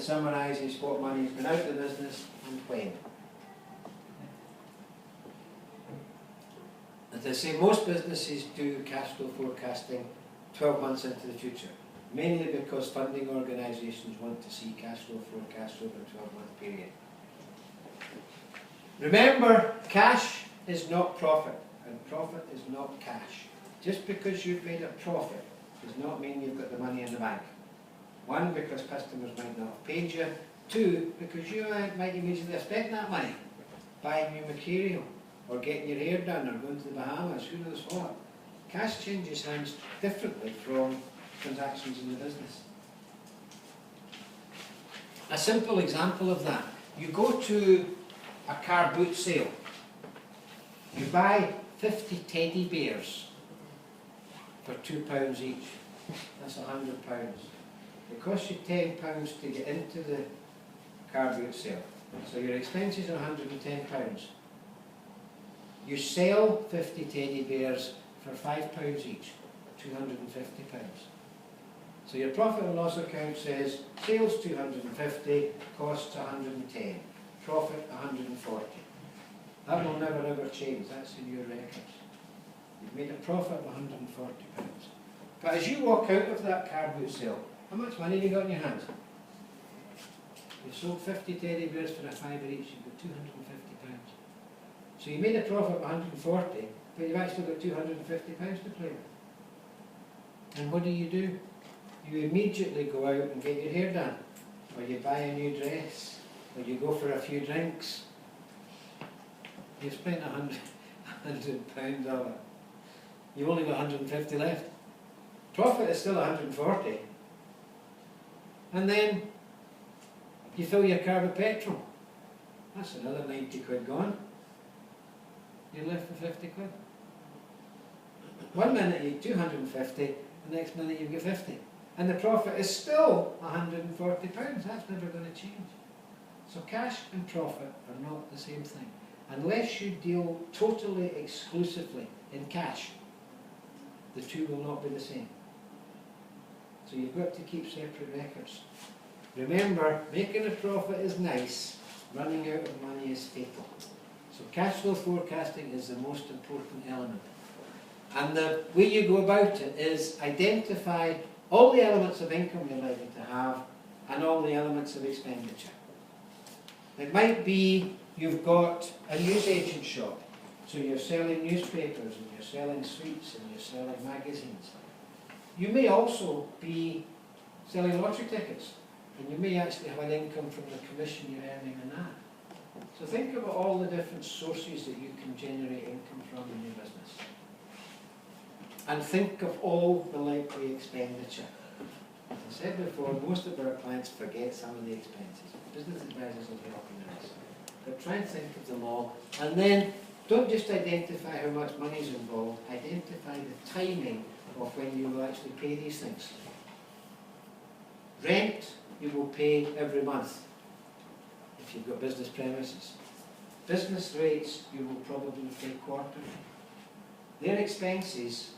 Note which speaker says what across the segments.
Speaker 1: it summarises what money has been out of the business and when. As I say, most businesses do cash flow forecasting 12 months into the future, mainly because funding organisations want to see cash flow forecasts over a 12-month period. Remember, cash is not profit, and profit is not cash. Just because you've made a profit does not mean you've got the money in the bank. One, because customers might not have paid you. Two, because you might immediately have spent that money buying new material, or getting your hair done, or going to the Bahamas, who knows what. Cash changes hands differently from transactions in the business. A simple example of that, you go to a car boot sale, you buy 50 teddy bears for £2 each, that's £100. It costs you £10 to get into the car boot sale, so your expenses are £110. You sell 50 teddy bears for £5 each, £250. So your profit and loss account says sales 250, costs 110, profit 140. That will never ever change, that's in your records. You've made a profit of £140. But as you walk out of that car boot sale, how much money have you got in your hands? You sold 50 teddy bears for a £5 each, you've got £250. So you made a profit of 140, but you've actually got £250 to play with. And what do? You immediately go out and get your hair done, or you buy a new dress, or you go for a few drinks. You've spent £100 on it. You've only got 150 left. Profit is still 140. And then you fill your car with petrol. That's another 90 quid gone. You're left with 50 quid. One minute you get 250, the next minute you get 50. And the profit is still £140. That's never going to change. So cash and profit are not the same thing. Unless you deal totally exclusively in cash, the two will not be the same. So you've got to keep separate records. Remember, making a profit is nice, running out of money is fatal. So cash flow forecasting is the most important element. And the way you go about it is identify all the elements of income you're likely to have and all the elements of expenditure. It might be you've got a newsagent shop, so you're selling newspapers and you're selling sweets and you're selling magazines. You may also be selling lottery tickets, and you may actually have an income from the commission you're earning on that. So think about all the different sources that you can generate income from in your business. And think of all the likely expenditure. As I said before, most of our clients forget some of the expenses. Business advisors will help you with this. But try and think of them all. And then don't just identify how much money is involved, identify the timing of when you will actually pay these things. Rent you will pay every month if you've got business premises. Business rates you will probably pay quarterly. They're expenses,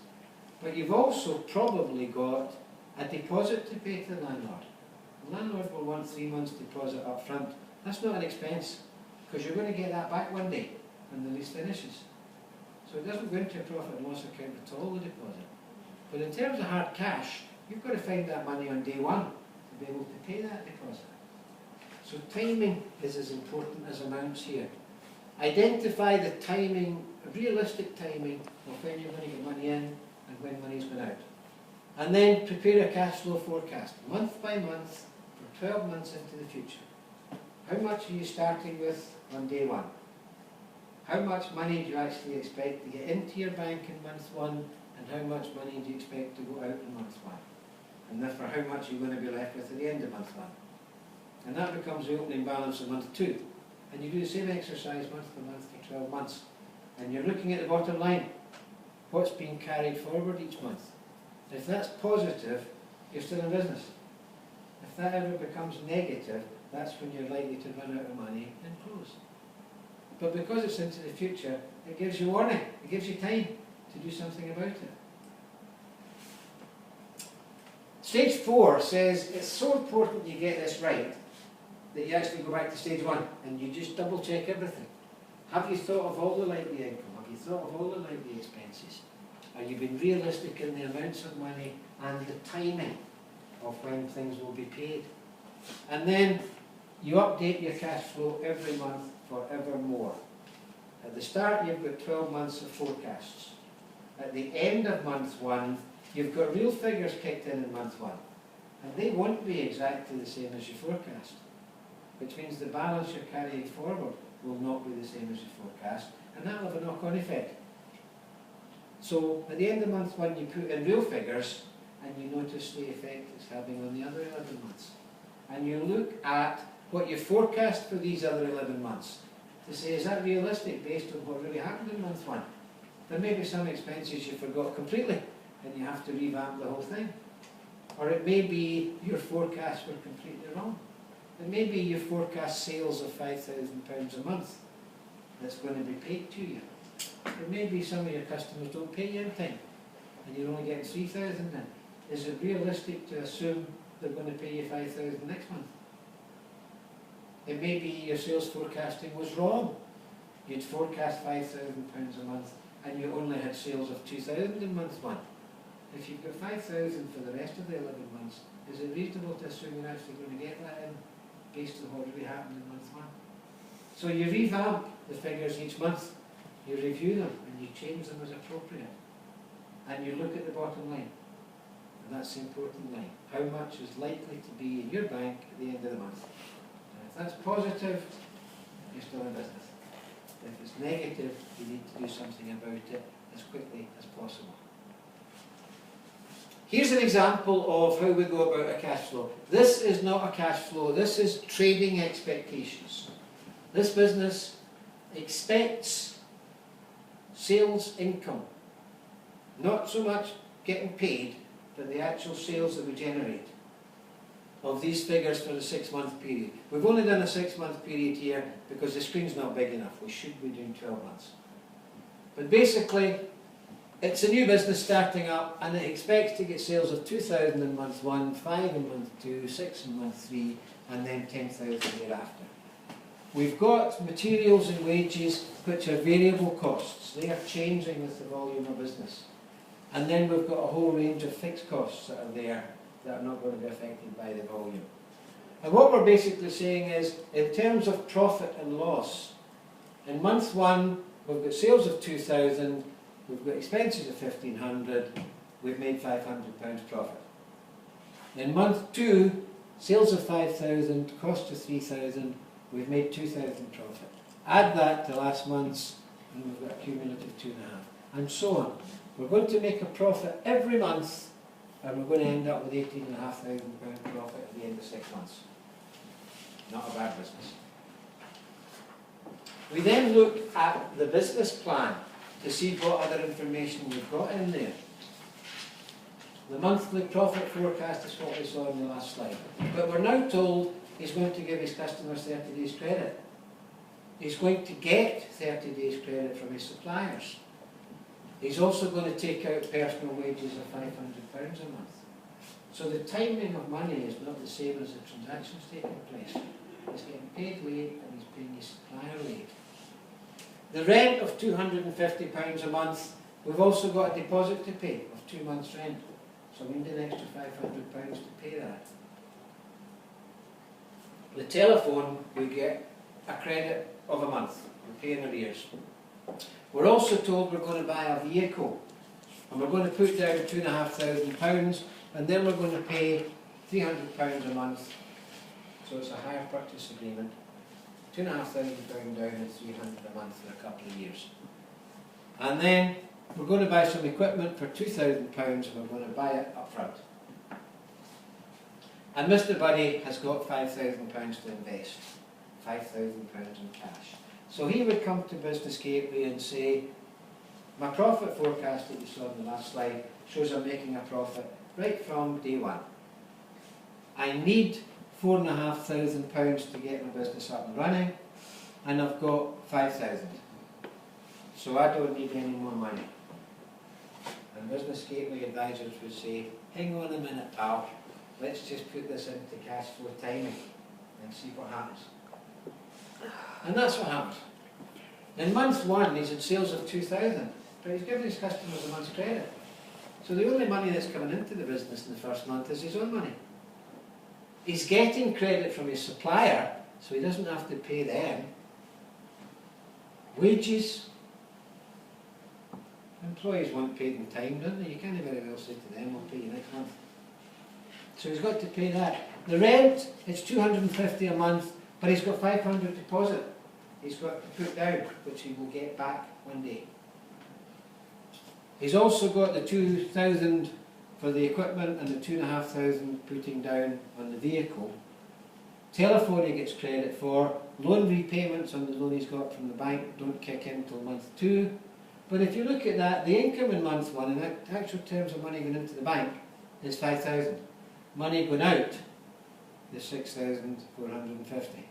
Speaker 1: but you've also probably got a deposit to pay to the landlord. The landlord will want 3 months deposit up front. That's not an expense, because you're going to get that back one day when the lease finishes. So it doesn't go into a profit and loss account at all, the deposit. But in terms of hard cash, you've got to find that money on day one to be able to pay that deposit. So timing is as important as amounts here. Identify the timing, realistic timing of when you're going to get money in and when money's going out. And then prepare a cash flow forecast, month by month, for 12 months into the future. How much are you starting with on day one? How much money do you actually expect to get into your bank in month one, and how much money do you expect to go out in month one? And therefore, how much are you going to be left with at the end of month one? And that becomes the opening balance of month two. And you do the same exercise month to month for 12 months. And you're looking at the bottom line. What's being carried forward each month? If that's positive, you're still in business. If that ever becomes negative, that's when you're likely to run out of money and close. But because it's into the future, it gives you warning. It gives you time to do something about it. Stage 4 says it's so important you get this right that you actually go back to stage one and you just double check everything. Have you thought of all the likely income? Have you thought of all the likely expenses? Are you being realistic in the amounts of money and the timing of when things will be paid? And then you update your cash flow every month forevermore. At the start, you've got 12 months of forecasts. At the end of month one, you've got real figures kicked in month one. And they won't be exactly the same as you forecast, which means the balance you're carrying forward will not be the same as you forecast, and that will have a knock-on effect. So at the end of month one, you put in real figures, and you notice the effect it's having on the other 11 months. And you look at what you forecast for these other 11 months to say, is that realistic based on what really happened in month one? There may be some expenses you forgot completely, and you have to revamp the whole thing. Or it may be your forecasts were completely wrong. It may be you forecast sales of £5,000 a month that's going to be paid to you. It may be some of your customers don't pay you in time, and you're only getting 3,000 in. Is it realistic to assume they're going to pay you 5,000 next month? It may be your sales forecasting was wrong. You'd forecast £5,000 a month and you only had sales of 2,000 in month one. If you've got 5,000 for the rest of the 11 months, is it reasonable to assume you're actually going to get that in based on what really happened in month one? So you revamp the figures each month, you review them and you change them as appropriate. And you look at the bottom line. And that's the important line. How much is likely to be in your bank at the end of the month? And if that's positive, you're still in business. If it's negative, you need to do something about it as quickly as possible. Here's an example of how we go about a cash flow. This is not a cash flow, this is trading expectations. This business expects sales income. Not so much getting paid, but the actual sales that we generate of these figures for the 6-month period. We've only done a 6-month period here because the screen's not big enough. We should be doing 12 months. But basically, it's a new business starting up and it expects to get sales of 2,000 in month 1, 5 in month 2, 6 in month 3, and then 10,000 thereafter. We've got materials and wages which are variable costs. They are changing with the volume of business. And then we've got a whole range of fixed costs that are there that are not going to be affected by the volume. And what we're basically saying is, in terms of profit and loss, in month 1 we've got sales of 2,000, we've got expenses of 1,500, we've made £500 profit. In month 2, sales of 5,000, cost of 3,000, we've made 2,000 profit. Add that to last month's and we've got a cumulative 2.5, and so on. We're going to make a profit every month and we're going to end up with £18,500 profit at the end of 6 months. Not a bad business. We then look at the business plan to see what other information we've got in there. The monthly profit forecast is what we saw in the last slide. But we're now told he's going to give his customers 30 days credit. He's going to get 30 days credit from his suppliers. He's also going to take out personal wages of £500 a month. So the timing of money is not the same as the transactions taking place. He's getting paid late and he's paying his supplier late. The rent of £250 a month, we've also got a deposit to pay of 2 months' rent. So we need an extra £500 to pay that. The telephone, we get a credit of a month. We pay in arrears. We're also told we're going to buy a vehicle. And we're going to put down £2,500 and then we're going to pay £300 a month. So it's a hire purchase agreement. £2,500 down and £300 a month for a couple of years. And then we're going to buy some equipment for £2,000 and we're going to buy it up front. And Mr. Buddy has got £5,000 to invest. £5,000 in cash. So he would come to Business Gateway and say, my profit forecast that you saw on the last slide shows I'm making a profit right from day one. I need £4,500 to get my business up and running, and I've got 5,000. So I don't need any more money. And Business Gateway advisors would say, hang on a minute, pal, let's just put this into cash flow timing and and see what happens. And that's what happens. In month 1, he's had sales of 2,000, but he's giving his customers a month's credit. So the only money that's coming into the business in the first month is his own money. He's getting credit from his supplier, so he doesn't have to pay them. Wages. Employees want paid in time, don't they? You can't very well say to them, we'll pay you next month. So he's got to pay that. The rent, it's 250 a month, but he's got 500 deposit. He's got to put down, which he will get back one day. He's also got the 2,000 for the equipment and the 2,500 putting down on the vehicle. Telephone he gets credit for. Loan repayments on the loan he's got from the bank don't kick in until month 2. But if you look at that, the income in month 1, in actual terms of money going into the bank, is 5,000. Money going out is 6,450.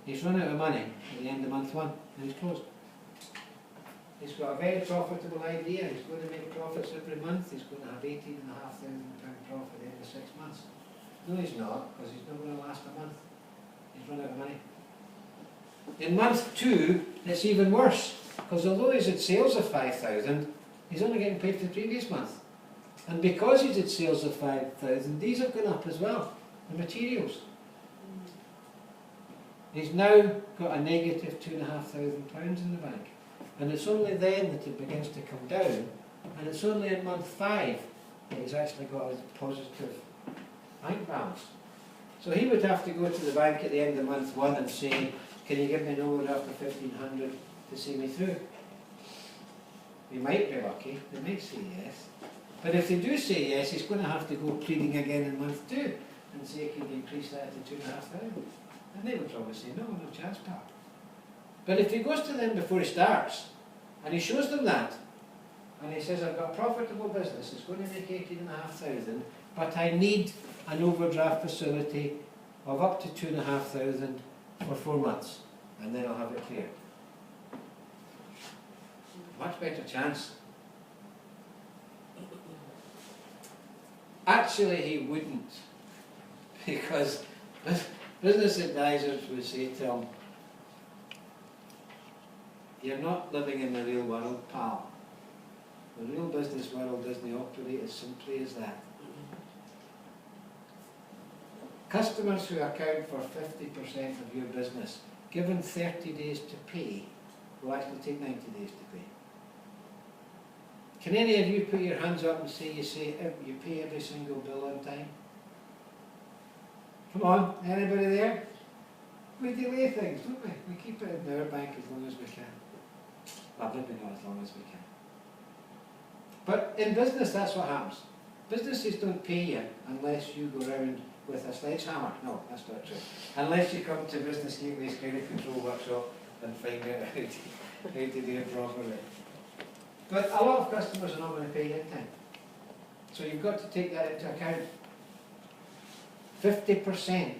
Speaker 1: He's run out of money at the end of month 1 and he's closed. He's got a very profitable idea. He's going to make profits every month. He's going to have £18,500 profit at the end of 6 months. No, he's not, because he's not going to last a month. He's run out of money. In month 2, it's even worse, because although he's had sales of 5,000, he's only getting paid for the previous month. And because he's had sales of 5,000, these have gone up as well, the materials. He's now got a negative £2,500 in the bank. And it's only then that it begins to come down, and it's only in month 5 that he's actually got a positive bank balance. So he would have to go to the bank at the end of month 1 and say, can you give me an overdraft of 1,500 to see me through? He might be lucky, they might say yes. But if they do say yes, he's going to have to go pleading again in month 2 and say, can you increase that to 2,500? And they would probably say, no, no chance, pal. But if he goes to them before he starts, and he shows them that, and he says, I've got a profitable business, it's going to make 18,500, but I need an overdraft facility of up to 2,500 for 4 months, and then I'll have it cleared. Much better chance. Actually, he wouldn't, because business advisors would say to him, you're not living in the real world, pal. The real business world doesn't operate as simply as that. Customers who account for 50% of your business, given 30 days to pay, will actually take 90 days to pay. Can any of you put your hands up and say you pay every single bill on time? Come on, anybody there? We delay things, don't we? We keep it in our bank as long as we can. Well, maybe not as long as we can. But in business, that's what happens. Businesses don't pay you unless you go around with a sledgehammer. No, that's not true. Unless you come to Business Gateway's Credit Control Workshop and find out how to do it properly. But a lot of customers are not going to pay you in time. So you've got to take that into account. 50%,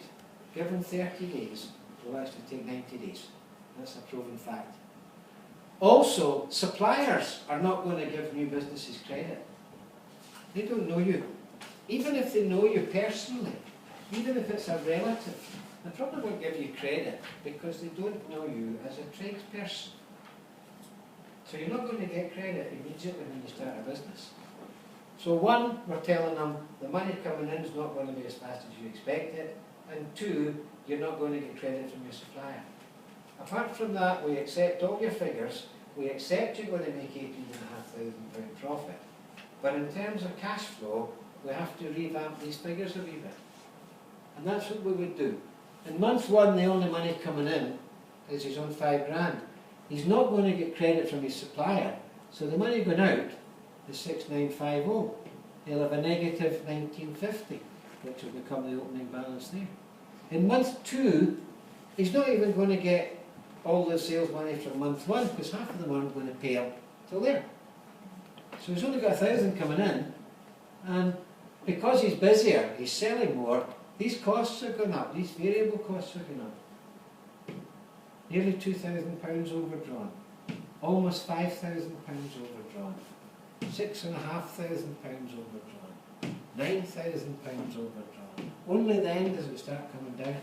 Speaker 1: given 30 days, will actually take 90 days. That's a proven fact. Also, suppliers are not going to give new businesses credit. They don't know you. Even if they know you personally, even if it's a relative, they probably won't give you credit because they don't know you as a tradesperson. So you're not going to get credit immediately when you start a business. So 1, we're telling them the money coming in is not going to be as fast as you expect it, and 2, you're not going to get credit from your supplier. Apart from that, we accept all your figures, we accept you're going to make £18,500 profit, but in terms of cash flow, we have to revamp these figures a wee bit. And that's what we would do. In month 1, the only money coming in is his own £5,000. He's not going to get credit from his supplier, so the money going out is 6,950. He'll have a negative 1,950, which will become the opening balance there. In month 2, he's not even going to get all the sales money from month 1, because half of them aren't going to pay up till there. So he's only got 1,000 coming in, and because he's busier, he's selling more, these costs are going up, these variable costs are going up. Nearly £2,000 overdrawn, almost £5,000 overdrawn, £6,500 overdrawn, £9,000 overdrawn. Only then does it start coming down.